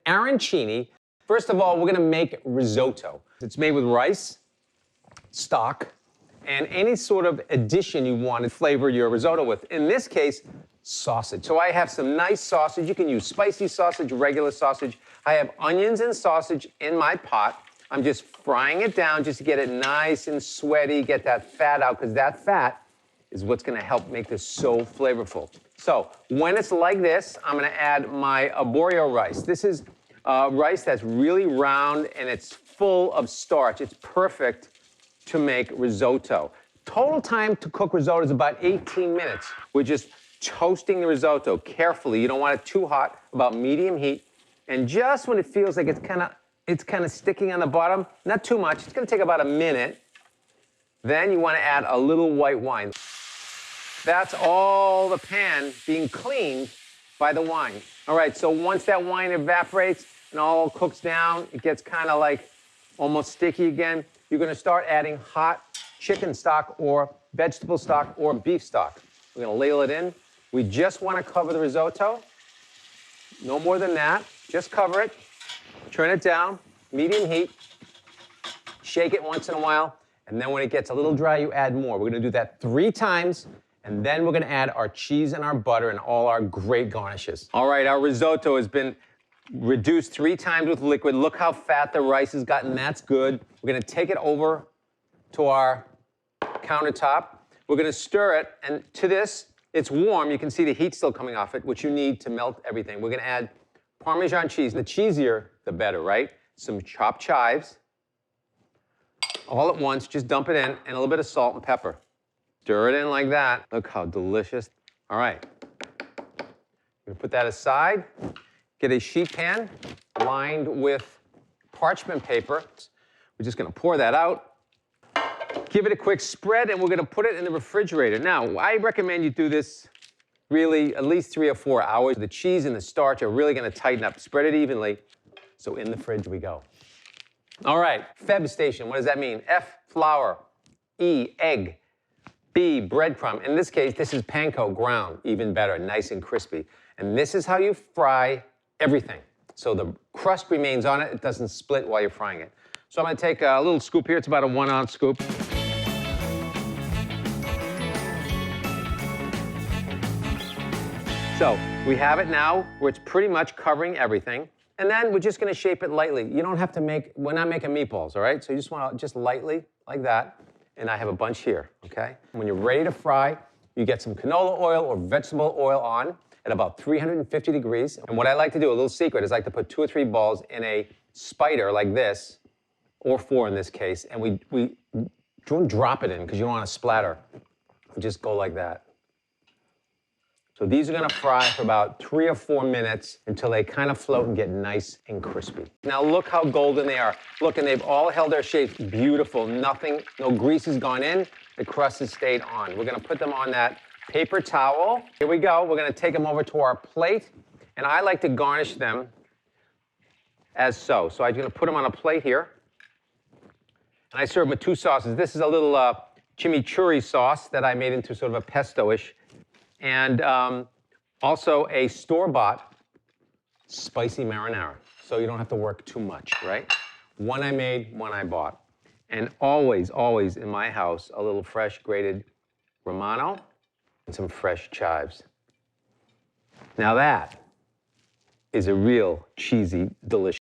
arancini. First of all, we're gonna make risotto. It's made with rice, stock, and any sort of addition you want to flavor your risotto with. In this case, sausage. So I have some nice sausage. You can use spicy sausage, regular sausage. I have onions and sausage in my pot. I'm just frying it down just to get it nice and sweaty, get that fat out, because that fat is what's gonna help make this so flavorful. So when it's like this, I'm gonna add my arborio rice. This is rice that's really round and it's full of starch. It's perfect to make risotto. Total time to cook risotto is about 18 minutes. We're just toasting the risotto carefully. You don't want it too hot, about medium heat. And just when it feels like it's kind of sticking on the bottom, not too much, it's gonna take about a minute. Then you wanna add a little white wine. That's all the pan being cleaned by the wine. All right, so once that wine evaporates and all cooks down, it gets kind of like almost sticky again, you're gonna start adding hot chicken stock or vegetable stock or beef stock. We're gonna ladle it in. We just wanna cover the risotto. No more than that. Just cover it, turn it down, medium heat, shake it once in a while, and then when it gets a little dry, you add more. We're gonna do that 3 times, and then we're gonna add our cheese and our butter and all our great garnishes. All right, our risotto has been reduced 3 times with liquid. Look how fat the rice has gotten, that's good. We're gonna take it over to our countertop. We're gonna stir it, and to this, it's warm. You can see the heat still coming off it, which you need to melt everything. We're gonna add Parmesan cheese. The cheesier, the better, right? Some chopped chives, all at once, just dump it in, and a little bit of salt and pepper. Stir it in like that. Look how delicious. All right, I'm gonna put that aside. Get a sheet pan lined with parchment paper. We're just gonna pour that out. Give it a quick spread, and we're gonna put it in the refrigerator. Now, I recommend you do this really at least 3 or 4 hours. The cheese and the starch are really gonna tighten up. Spread it evenly. So in the fridge we go. All right, Feb station, what does that mean? F, flour, E, egg, B, breadcrumb. In this case, this is panko, ground, even better, nice and crispy. And this is how you fry everything. So the crust remains on it, it doesn't split while you're frying it. So I'm gonna take a little scoop here, it's about a 1-ounce scoop. So we have it now where it's pretty much covering everything. And then we're just gonna shape it lightly. You don't have to we're not making meatballs, all right? So you just wanna just lightly, like that. And I have a bunch here, okay? When you're ready to fry, you get some canola oil or vegetable oil on at about 350 degrees. And what I like to do, a little secret, is I like to put 2 or 3 balls in a spider like this, or 4 in this case, and we don't drop it in because you don't want to splatter. We just go like that. So these are gonna fry for about 3 or 4 minutes until they kind of float and get nice and crispy. Now look how golden they are. Look, and they've all held their shape. Beautiful, nothing, no grease has gone in, the crust has stayed on. We're gonna put them on that paper towel. Here we go, we're gonna take them over to our plate, and I like to garnish them as so. So I'm gonna put them on a plate here, and I serve them with 2 sauces. This is a little chimichurri sauce that I made into sort of a pesto-ish, and also a store-bought spicy marinara, so you don't have to work too much, right? One I made, one I bought. And always, always in my house, a little fresh grated Romano and some fresh chives. Now that is a real cheesy, delicious